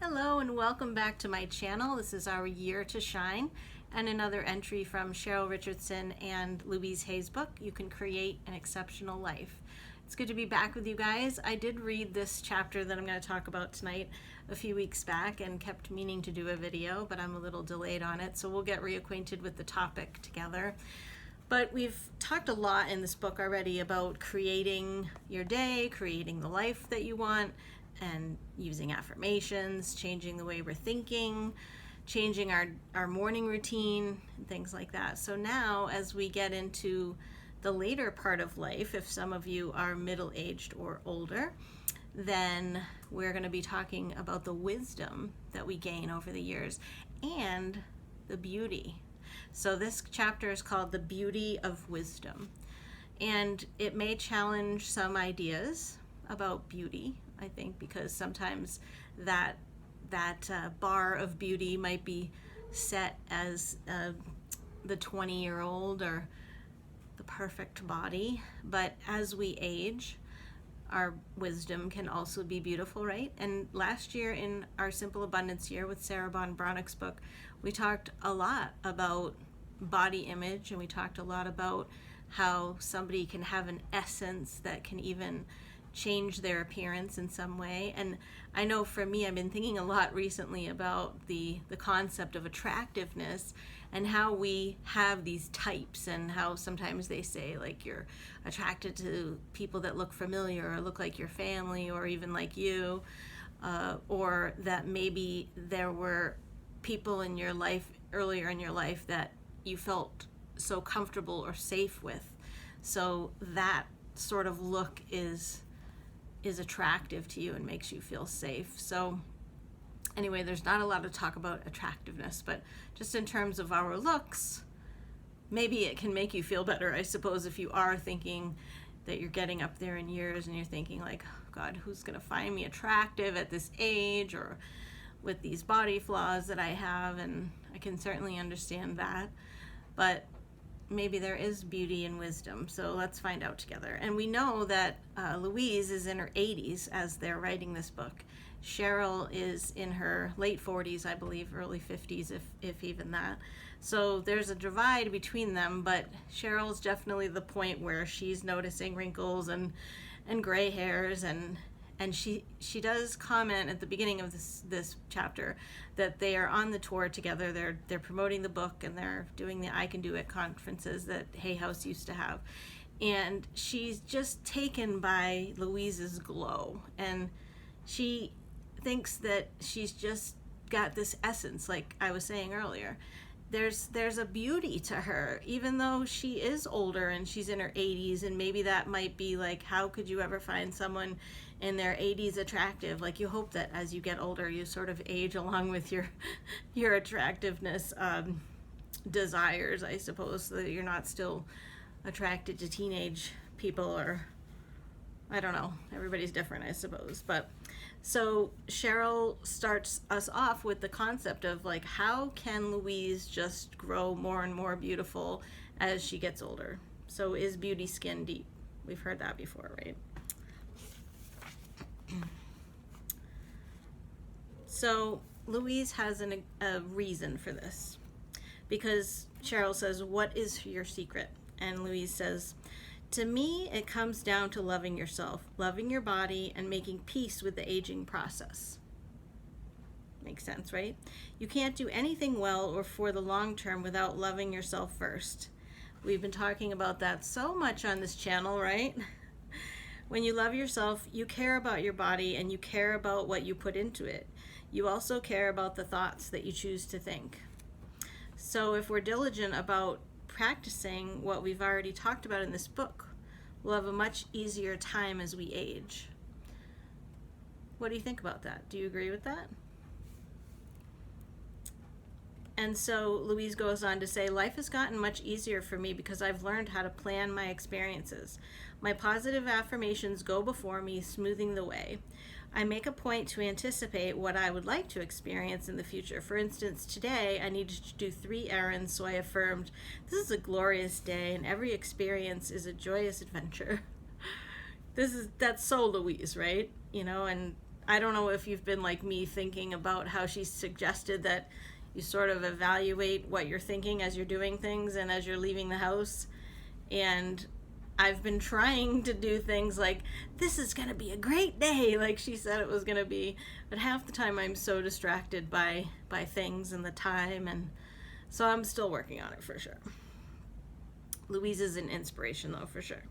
Hello and welcome back to my channel. This is our Year to Shine and another entry from Cheryl Richardson and Louise book, You Can Create an Exceptional Life. It's good to be back with you guys. I did read this chapter that I'm going to talk about tonight a few weeks back and kept meaning to do a video, but I'm a little delayed on it, so we'll get reacquainted with the topic together. But we've talked a lot in this book already about creating your day, creating the life that you want, and using affirmations, changing the way we're thinking, changing our morning routine, and things like that. So now as we get into the later part of life, if some of you are middle-aged or older, then we're going to be talking about the wisdom that we gain over the years and the beauty. So this chapter is called The Beauty of Wisdom, and it may challenge some ideas about beauty, I think, because sometimes that bar of beauty might be set as the 20-year-old or the perfect body. But as we age, our wisdom can also be beautiful, right? And last year in our Simple Abundance Year with Sarah Ban Breathnach's book, we talked a lot about body image, and we talked a lot about how somebody can have an essence that can even change their appearance in some way. And I know for me, I've been thinking a lot recently about the concept of attractiveness and how we have these types, and how sometimes they say like you're attracted to people that look familiar or look like your family or even like you, or that maybe there were people in your life earlier in your life that you felt so comfortable or safe with, so that sort of look is attractive to you and makes you feel safe. So anyway, there's not a lot of talk about attractiveness, but just in terms of our looks, maybe it can make you feel better, I suppose, if you are thinking that you're getting up there in years and you're thinking like, oh God, who's gonna find me attractive at this age or with these body flaws that I have? And I can certainly understand that, but maybe there is beauty and wisdom. So let's find out together. And we know that Louise is in her 80s as they're writing this book. Cheryl is in her late 40s, I believe, early 50s, if even that. So there's a divide between them, but Cheryl's definitely the point where she's noticing wrinkles and gray hairs, and she does comment at the beginning of this chapter that they are on the tour together. They're promoting the book, and they're doing the I Can Do It conferences that Hay House used to have. And she's just taken by Louise's glow, and she thinks that she's just got this essence, like I was saying earlier. There's a beauty to her, even though she is older and she's in her 80s, and maybe that might be like, how could you ever find someone in their 80s attractive? Like, you hope that as you get older, you sort of age along with your attractiveness desires, I suppose, so that you're not still attracted to teenage people, or I don't know, everybody's different, I suppose. But so Cheryl starts us off with the concept of like, how can Louise just grow more and more beautiful as she gets older? So is beauty skin deep? We've heard that before, right? So Louise has a reason for this, because Cheryl says, what is your secret? And Louise says, to me, it comes down to loving yourself, loving your body, and making peace with the aging process. Makes sense, right? You can't do anything well or for the long term without loving yourself first. We've been talking about that so much on this channel, right? When you love yourself, you care about your body and you care about what you put into it. You also care about the thoughts that you choose to think. So if we're diligent about practicing what we've already talked about in this book, we'll have a much easier time as we age. What do you think about that? Do you agree with that? And so Louise goes on to say, life has gotten much easier for me because I've learned how to plan my experiences. My positive affirmations go before me, smoothing the way. I make a point to anticipate what I would like to experience in the future. For instance, today I needed to do 3 errands, so I affirmed, this is a glorious day and every experience is a joyous adventure. That's so Louise, right? You know, and I don't know if you've been like me thinking about how she suggested that you sort of evaluate what you're thinking as you're doing things and as you're leaving the house. And I've been trying to do things like, this is going to be a great day, like she said it was going to be. But half the time I'm so distracted by things and the time. And so I'm still working on it for sure. Louise is an inspiration though, for sure.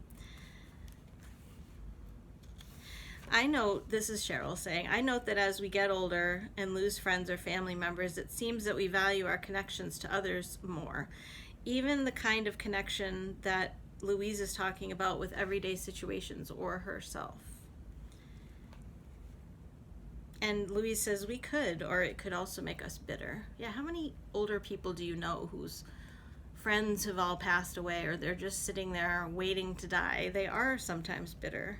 I note, this is Cheryl saying, I note that as we get older and lose friends or family members, it seems that we value our connections to others more. Even the kind of connection that Louise is talking about with everyday situations or herself. And Louise says we could, or it could also make us bitter. Yeah, how many older people do you know whose friends have all passed away, or they're just sitting there waiting to die? They are sometimes bitter.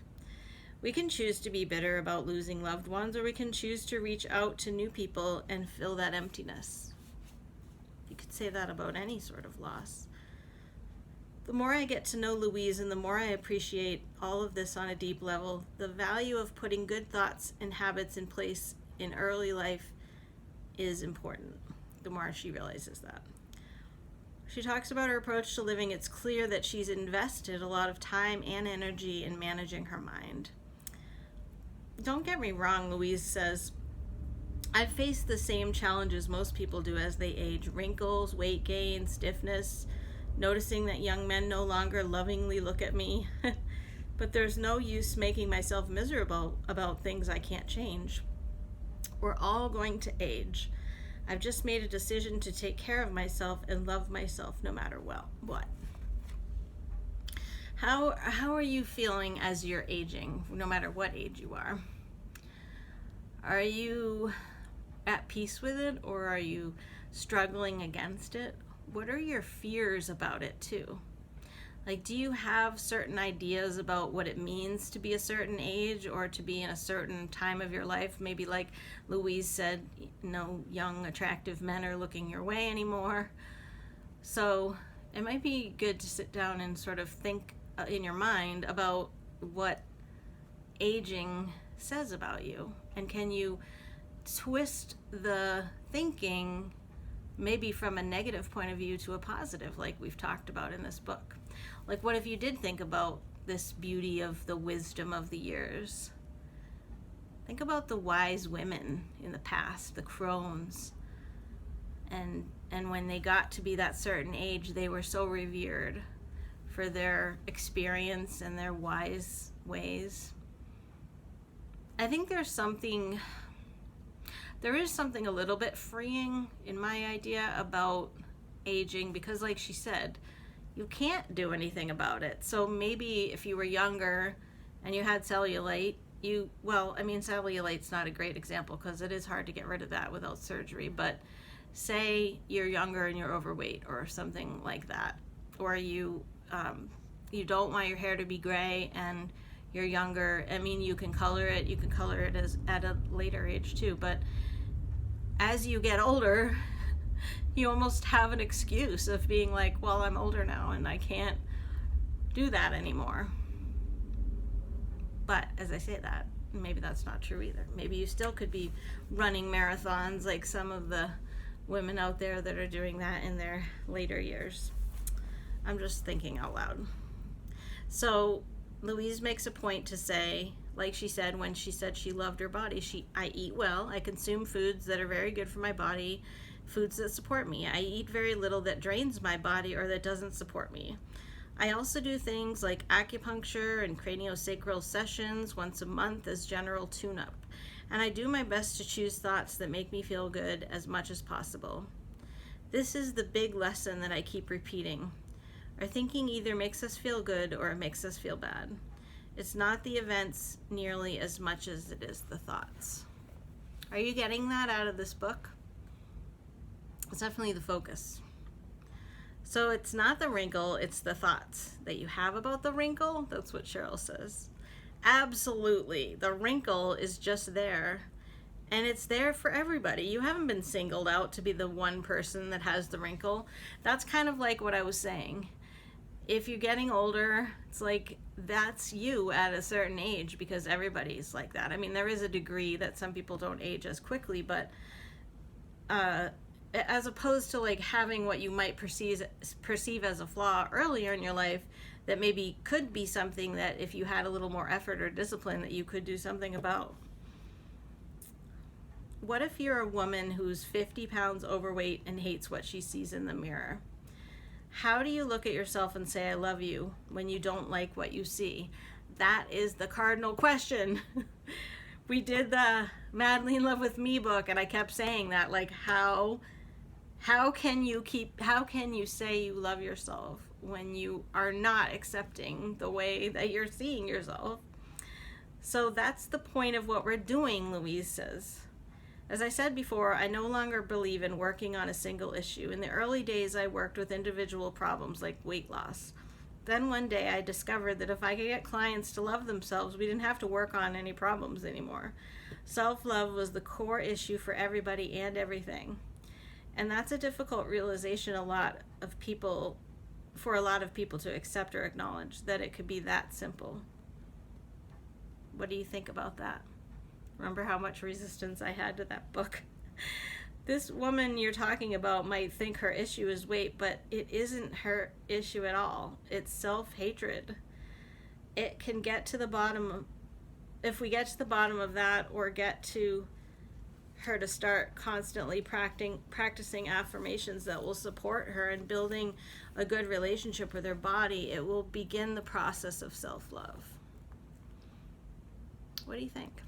We can choose to be bitter about losing loved ones, or we can choose to reach out to new people and fill that emptiness. You could say that about any sort of loss. The more I get to know Louise and the more I appreciate all of this on a deep level, the value of putting good thoughts and habits in place in early life is important. The more she realizes that. She talks about her approach to living. It's clear that she's invested a lot of time and energy in managing her mind. Don't get me wrong, Louise says, I've faced the same challenges most people do as they age. Wrinkles, weight gain, stiffness, noticing that young men no longer lovingly look at me. But there's no use making myself miserable about things I can't change. We're all going to age. I've just made a decision to take care of myself and love myself no matter what. How are you feeling as you're aging, no matter what age you are? Are you at peace with it, or are you struggling against it? What are your fears about it too? Like, do you have certain ideas about what it means to be a certain age or to be in a certain time of your life? Maybe like Louise said, no young, attractive men are looking your way anymore. So it might be good to sit down and sort of think in your mind about what aging says about you. And can you twist the thinking maybe from a negative point of view to a positive, like we've talked about in this book? Like, what if you did think about this beauty of the wisdom of the years? Think about the wise women in the past, the crones. And when they got to be that certain age, they were so revered for their experience and their wise ways. I think there is something a little bit freeing in my idea about aging, because like she said, you can't do anything about it. So maybe if you were younger and you had cellulite, cellulite's not a great example because it is hard to get rid of that without surgery, but say you're younger and you're overweight or something like that, or you don't want your hair to be gray and you're younger. I mean, you can color it as at a later age too, but as you get older, you almost have an excuse of being like, well, I'm older now and I can't do that anymore. But as I say that, maybe that's not true either. Maybe you still could be running marathons like some of the women out there that are doing that in their later years. I'm just thinking out loud. So Louise makes a point to say, like she said when she said she loved her body, I eat well, I consume foods that are very good for my body, foods that support me. I eat very little that drains my body or that doesn't support me. I also do things like acupuncture and craniosacral sessions once a month as general tune-up. And I do my best to choose thoughts that make me feel good as much as possible. This is the big lesson that I keep repeating. Our thinking either makes us feel good or it makes us feel bad. It's not the events nearly as much as it is the thoughts. Are you getting that out of this book? It's definitely the focus. So it's not the wrinkle, it's the thoughts that you have about the wrinkle. That's what Cheryl says. Absolutely. The wrinkle is just there. And it's there for everybody. You haven't been singled out to be the one person that has the wrinkle. That's kind of like what I was saying. If you're getting older, it's like that's you at a certain age, because everybody's like that. I mean, there is a degree that some people don't age as quickly, but as opposed to like having what you might perceive as a flaw earlier in your life that maybe could be something that if you had a little more effort or discipline that you could do something about. What if you're a woman who's 50 pounds overweight and hates what she sees in the mirror? How do you look at yourself and say, I love you, when you don't like what you see? That is the cardinal question. We did the Madly in Love with Me book, and I kept saying that, like, how can you say you love yourself when you are not accepting the way that you're seeing yourself? So that's the point of what we're doing, Louise says. As I said before, I no longer believe in working on a single issue. In the early days, I worked with individual problems like weight loss. Then one day I discovered that if I could get clients to love themselves, we didn't have to work on any problems anymore. Self-love was the core issue for everybody and everything. And that's a difficult realization for a lot of people to accept or acknowledge, that it could be that simple. What do you think about that? Remember how much resistance I had to that book? This woman you're talking about might think her issue is weight, but it isn't her issue at all. It's self-hatred. It can get to the bottom if we get to the bottom of that, or get to her to start constantly practicing affirmations that will support her in building a good relationship with her body, it will begin the process of self-love. What do you think?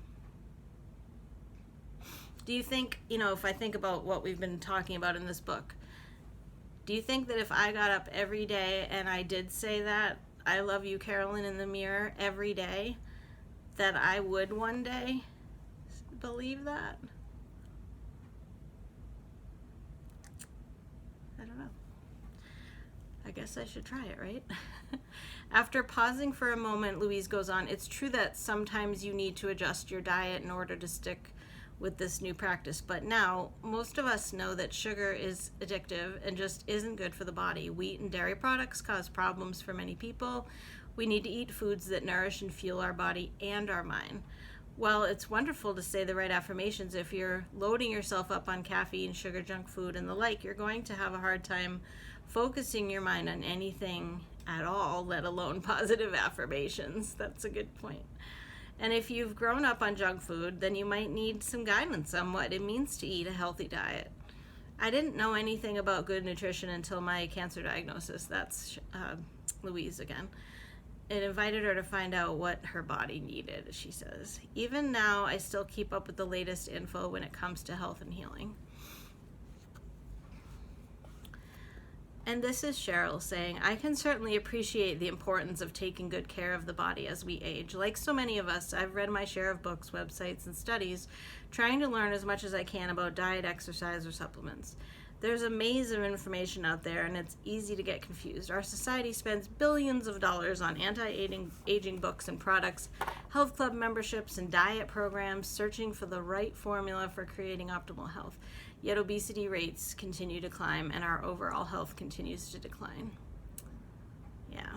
Do you think, if I think about what we've been talking about in this book, do you think that if I got up every day and I did say that, I love you, Carolyn, in the mirror every day, that I would one day believe that? I don't know. I guess I should try it, right? After pausing for a moment, Louise goes on, it's true that sometimes you need to adjust your diet in order to stick with this new practice, but now most of us know that sugar is addictive and just isn't good for the body. Wheat and dairy products cause problems for many people. We need to eat foods that nourish and fuel our body and our mind. Well, it's wonderful to say the right affirmations. If you're loading yourself up on caffeine, sugar, junk food, and the like, you're going to have a hard time focusing your mind on anything at all, let alone positive affirmations. That's a good point. And if you've grown up on junk food, then you might need some guidance on what it means to eat a healthy diet. I didn't know anything about good nutrition until my cancer diagnosis. That's Louise again. It invited her to find out what her body needed, she says. Even now, I still keep up with the latest info when it comes to health and healing. And this is Cheryl saying, I can certainly appreciate the importance of taking good care of the body as we age. Like so many of us, I've read my share of books, websites, and studies, trying to learn as much as I can about diet, exercise, or supplements. There's a maze of information out there, and it's easy to get confused. Our society spends billions of dollars on anti-aging books and products, health club memberships, and diet programs, searching for the right formula for creating optimal health. Yet obesity rates continue to climb, and our overall health continues to decline. Yeah.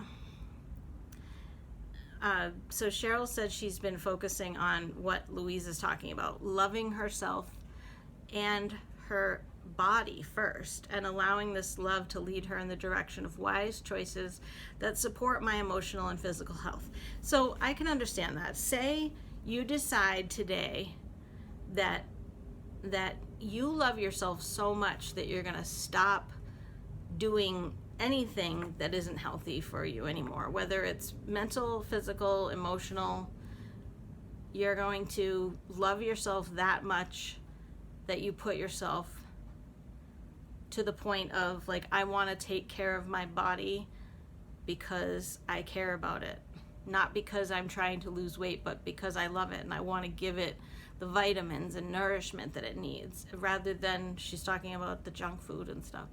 So Cheryl said she's been focusing on what Louise is talking about, loving herself and her body first, and allowing this love to lead her in the direction of wise choices that support my emotional and physical health. So I can understand that. Say you decide today that you love yourself so much that you're going to stop doing anything that isn't healthy for you anymore, whether it's mental, physical, emotional. You're going to love yourself that much that you put yourself to the point of, like, I want to take care of my body because I care about it. Not because I'm trying to lose weight, but because I love it and I want to give it the vitamins and nourishment that it needs, rather than, she's talking about the junk food and stuff,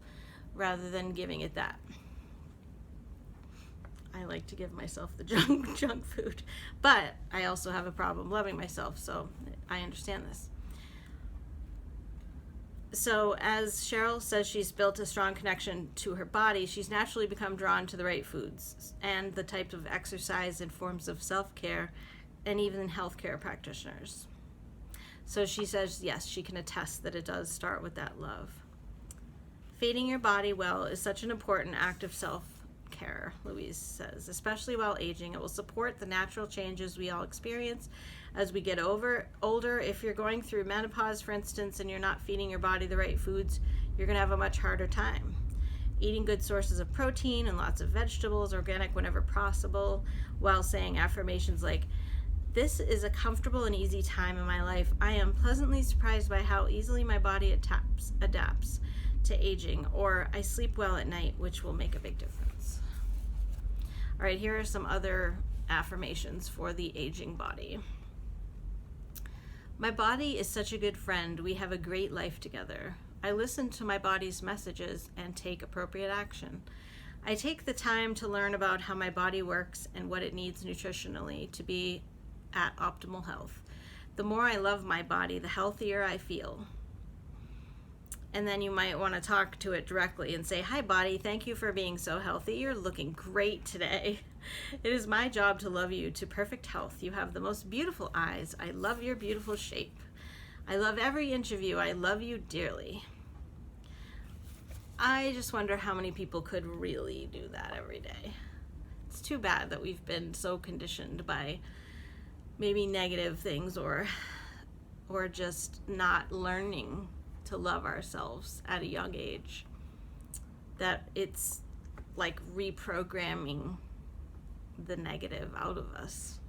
rather than giving it that. I like to give myself the junk food, but I also have a problem loving myself, so I understand this. So as Cheryl says, she's built a strong connection to her body. She's naturally become drawn to the right foods and the types of exercise and forms of self-care and even healthcare practitioners. So she says, yes, she can attest that it does start with that love. Feeding your body well is such an important act of self-care, Louise says, especially while aging. It will support the natural changes we all experience as we get older. If you're going through menopause, for instance, and you're not feeding your body the right foods, you're going to have a much harder time. Eating good sources of protein and lots of vegetables, organic whenever possible, while saying affirmations like, "This is a comfortable and easy time in my life. I am pleasantly surprised by how easily my body adapts to aging," or "I sleep well at night," which will make a big difference. All right, here are some other affirmations for the aging body. My body is such a good friend. We have a great life together. I listen to my body's messages and take appropriate action. I take the time to learn about how my body works and what it needs nutritionally to be at optimal health. The more I love my body, the healthier I feel. And then you might want to talk to it directly and say, "Hi, body, thank you for being so healthy. You're looking great today. It is my job to love you to perfect health. You have the most beautiful eyes. I love your beautiful shape. I love every inch of you. I love you dearly." I just wonder how many people could really do that every day. It's too bad that we've been so conditioned by maybe negative things or just not learning to love ourselves at a young age, that it's like reprogramming the negative out of us.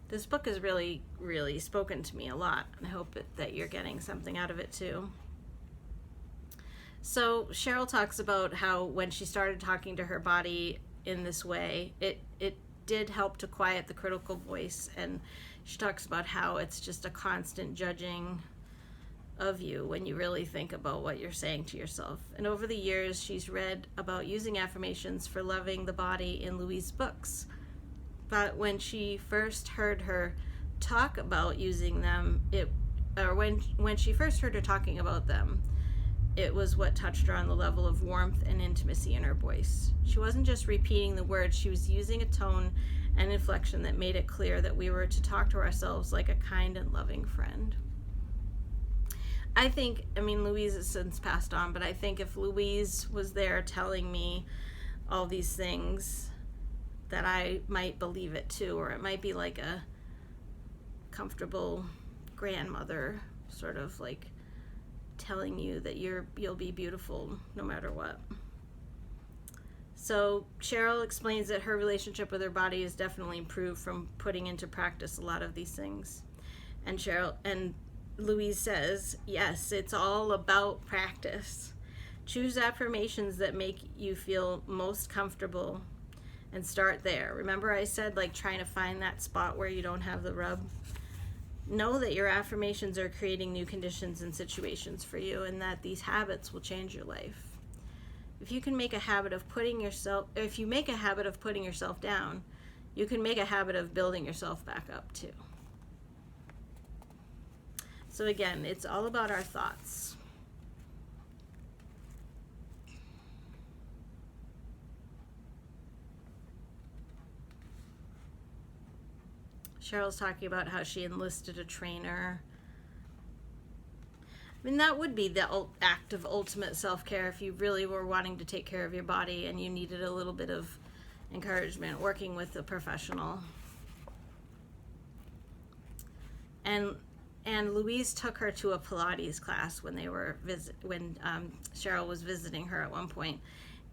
This book has really, really spoken to me a lot, and I hope that you're getting something out of it too. So Cheryl talks about how when she started talking to her body in this way, it did help to quiet the critical voice, and she talks about how it's just a constant judging of you when you really think about what you're saying to yourself. And over the years, she's read about using affirmations for loving the body in Louise's books. But when she first heard her talk about using them, when she first heard her talking about them, it was what touched her on the level of warmth and intimacy in her voice. She wasn't just repeating the words, she was using a tone and inflection that made it clear that we were to talk to ourselves like a kind and loving friend. Louise has since passed on, but I think if Louise was there telling me all these things, that I might believe it too, or it might be like a comfortable grandmother, sort of like telling you that you'll be beautiful no matter what. So Cheryl explains that her relationship with her body has definitely improved from putting into practice a lot of these things. And Louise says, yes, it's all about practice. Choose affirmations that make you feel most comfortable and start there. Remember I said, like, trying to find that spot where you don't have the rub? Know that your affirmations are creating new conditions and situations for you, and that these habits will change your life. If you make a habit of putting yourself down, you can make a habit of building yourself back up too. So again, it's all about our thoughts. Cheryl's talking about how she enlisted a trainer. That would be the act of ultimate self-care if you really were wanting to take care of your body and you needed a little bit of encouragement, working with a professional. And Louise took her to a Pilates class when Cheryl was visiting her at one point.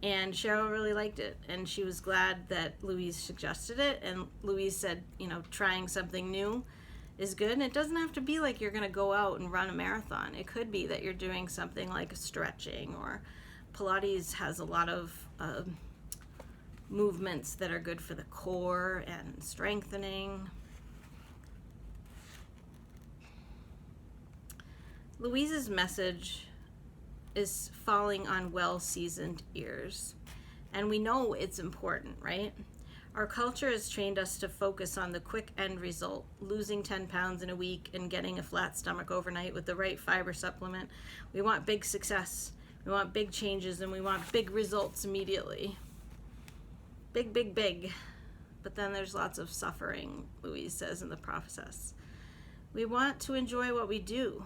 And Cheryl really liked it, and she was glad that Louise suggested it. And Louise said, trying something new is good, and it doesn't have to be like you're going to go out and run a marathon. It could be that you're doing something like stretching, or Pilates has a lot of movements that are good for the core and strengthening. Louise's message is falling on well-seasoned ears, and we know it's important, right? Our culture has trained us to focus on the quick end result, losing 10 pounds in a week and getting a flat stomach overnight with the right fiber supplement. We want big success, we want big changes, and we want big results immediately. Big, big, big. But then there's lots of suffering, Louise says, in the process. We want to enjoy what we do.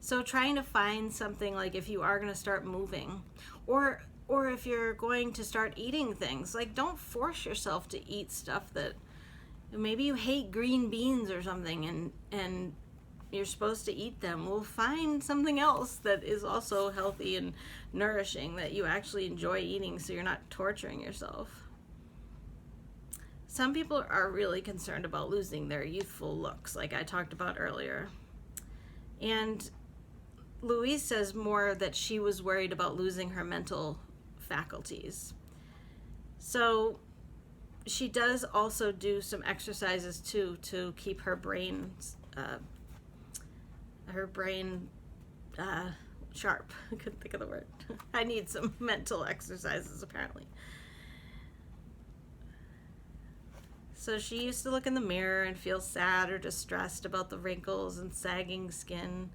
So trying to find something, like if you are going to start moving, or if you're going to start eating things, like don't force yourself to eat stuff that maybe you hate green beans or something and you're supposed to eat them. Well, find something else that is also healthy and nourishing that you actually enjoy eating, so you're not torturing yourself. Some people are really concerned about losing their youthful looks, like I talked about earlier. And Louise says more that she was worried about losing her mental faculties. So she does also do some exercises too to keep her brain sharp. I couldn't think of the word. I need some mental exercises apparently. So she used to look in the mirror and feel sad or distressed about the wrinkles and sagging skin,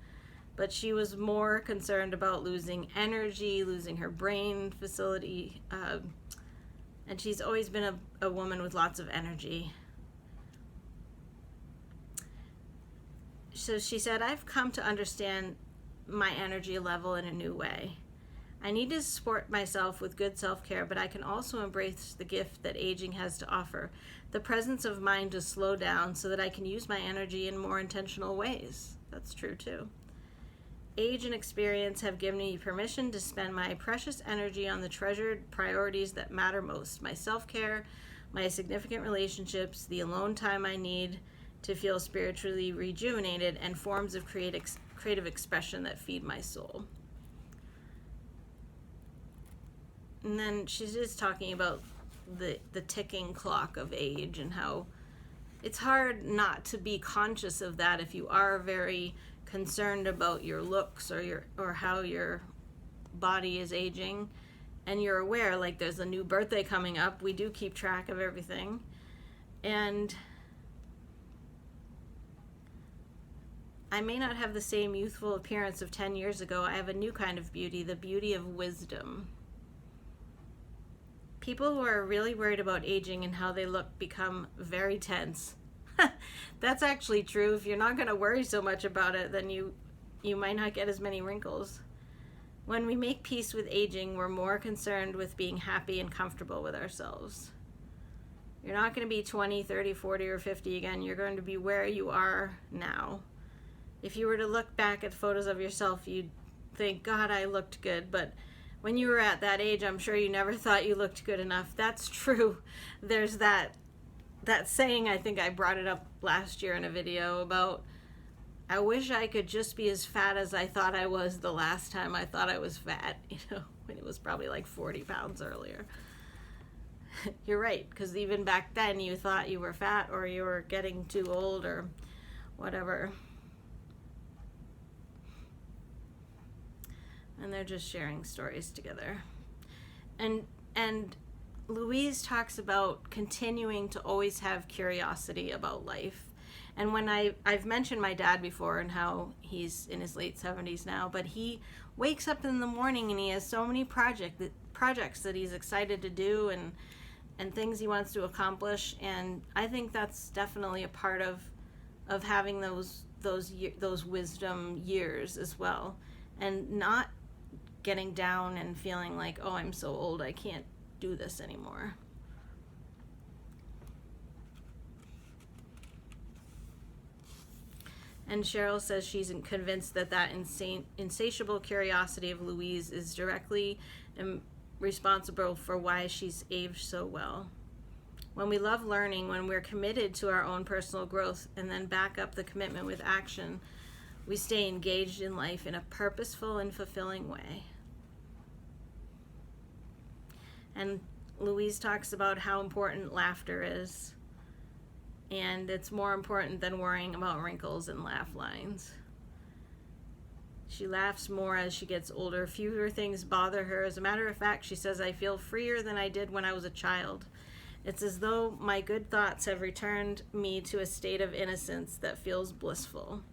but she was more concerned about losing energy, losing her brain facility, and she's always been a woman with lots of energy. So she said, I've come to understand my energy level in a new way. I need to support myself with good self-care, but I can also embrace the gift that aging has to offer, the presence of mind to slow down so that I can use my energy in more intentional ways. That's true too. Age and experience have given me permission to spend my precious energy on the treasured priorities that matter most, my self-care, my significant relationships, the alone time I need to feel spiritually rejuvenated, and forms of creative expression that feed my soul. And then she's just talking about the ticking clock of age and how it's hard not to be conscious of that if you are very concerned about your looks or how your body is aging, and you're aware, like there's a new birthday coming up. We do keep track of everything, and I may not have the same youthful appearance of 10 years ago. I have a new kind of beauty, the beauty of wisdom. People who are really worried about aging and how they look become very tense. That's actually true. If you're not going to worry so much about it, then you might not get as many wrinkles. When we make peace with aging, we're more concerned with being happy and comfortable with ourselves. You're not going to be 20, 30, 40, or 50 again. You're going to be where you are now. If you were to look back at photos of yourself, you'd think, God, I looked good. But when you were at that age, I'm sure you never thought you looked good enough. That's true. There's that saying, I think I brought it up last year in a video, about I wish I could just be as fat as I thought I was the last time I thought I was fat, when it was probably like 40 pounds earlier. You're right, because even back then you thought you were fat or you were getting too old or whatever. And they're just sharing stories together. And Louise talks about continuing to always have curiosity about life. And when I've mentioned my dad before and how he's in his late 70s now, but he wakes up in the morning and he has so many projects that he's excited to do and things he wants to accomplish. And I think that's definitely a part of having those wisdom years as well, and not getting down and feeling like, oh, I'm so old, I can't do this anymore. And Cheryl says she's convinced that insatiable curiosity of Louise is directly responsible for why she's aged so well. When we love learning, when we're committed to our own personal growth and then back up the commitment with action, we stay engaged in life in a purposeful and fulfilling way. And Louise talks about how important laughter is, and it's more important than worrying about wrinkles and laugh lines. She laughs more as she gets older. Fewer things bother her. As a matter of fact, she says, I feel freer than I did when I was a child. It's as though my good thoughts have returned me to a state of innocence that feels blissful.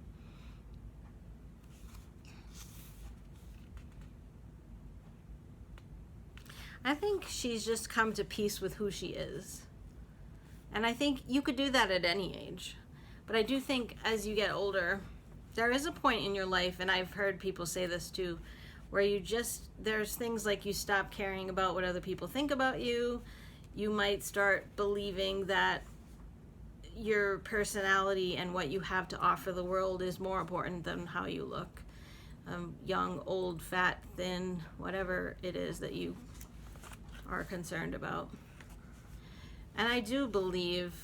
I think she's just come to peace with who she is. And I think you could do that at any age. But I do think as you get older, there is a point in your life, and I've heard people say this too, where there's things like you stop caring about what other people think about you. You might start believing that your personality and what you have to offer the world is more important than how you look. Young, old, fat, thin, whatever it is that you are concerned about. And I do believe,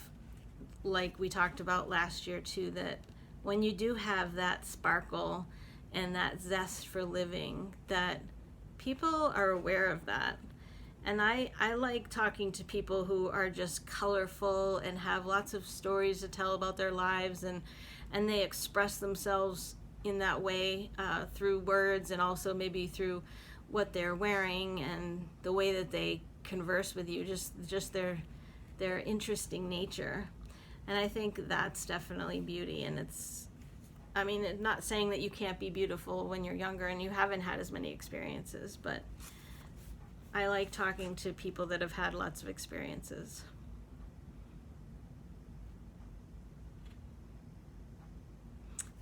like we talked about last year too, that when you do have that sparkle and that zest for living, that people are aware of that. And I like talking to people who are just colorful and have lots of stories to tell about their lives, and they express themselves in that way through words, and also maybe through what they're wearing and the way that they converse with you, just their interesting nature. And I think that's definitely beauty. And I'm not saying that you can't be beautiful when you're younger and you haven't had as many experiences, but I like talking to people that have had lots of experiences.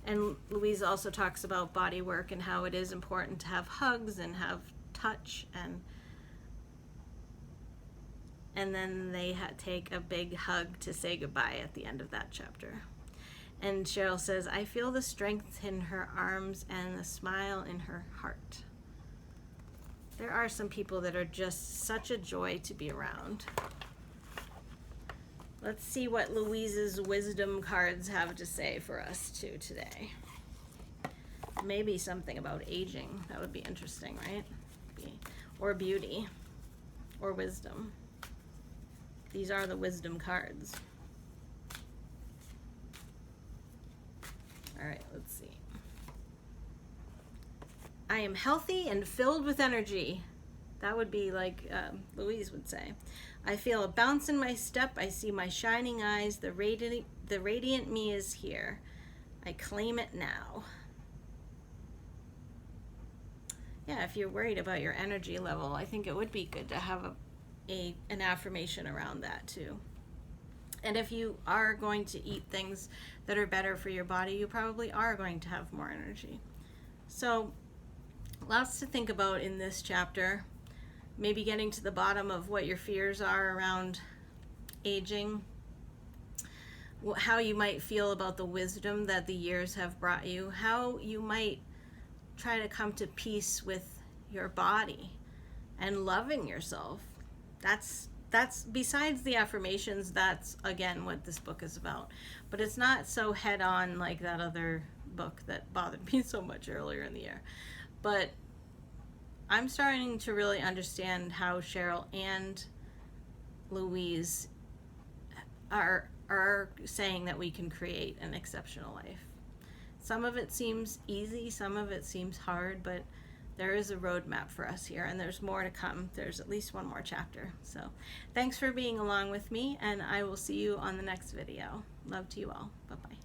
And Louise also talks about body work and how it is important to have hugs and have touch, and then they take a big hug to say goodbye at the end of that chapter. And Cheryl says, I feel the strength in her arms and the smile in her heart. There are some people that are just such a joy to be around. Let's see what Louise's wisdom cards have to say for us too today. Maybe something about aging. That would be interesting, right? Or beauty, or wisdom. These are the wisdom cards. All right, let's see. I am healthy and filled with energy. That would be like Louise would say. I feel a bounce in my step. I see my shining eyes. The radiant me is here. I claim it now. Yeah, if you're worried about your energy level, I think it would be good to have an affirmation around that too. And if you are going to eat things that are better for your body, you probably are going to have more energy. So lots to think about in this chapter. Maybe getting to the bottom of what your fears are around aging, how you might feel about the wisdom that the years have brought you, how you might try to come to peace with your body and loving yourself. That's besides the affirmations, that's again what this book is about. But it's not so head on like that other book that bothered me so much earlier in the year. But I'm starting to really understand how Cheryl and Louise are saying that we can create an exceptional life. Some of it seems easy, some of it seems hard, but there is a roadmap for us here, and there's more to come. There's at least one more chapter. So thanks for being along with me, and I will see you on the next video. Love to you all. Bye-bye.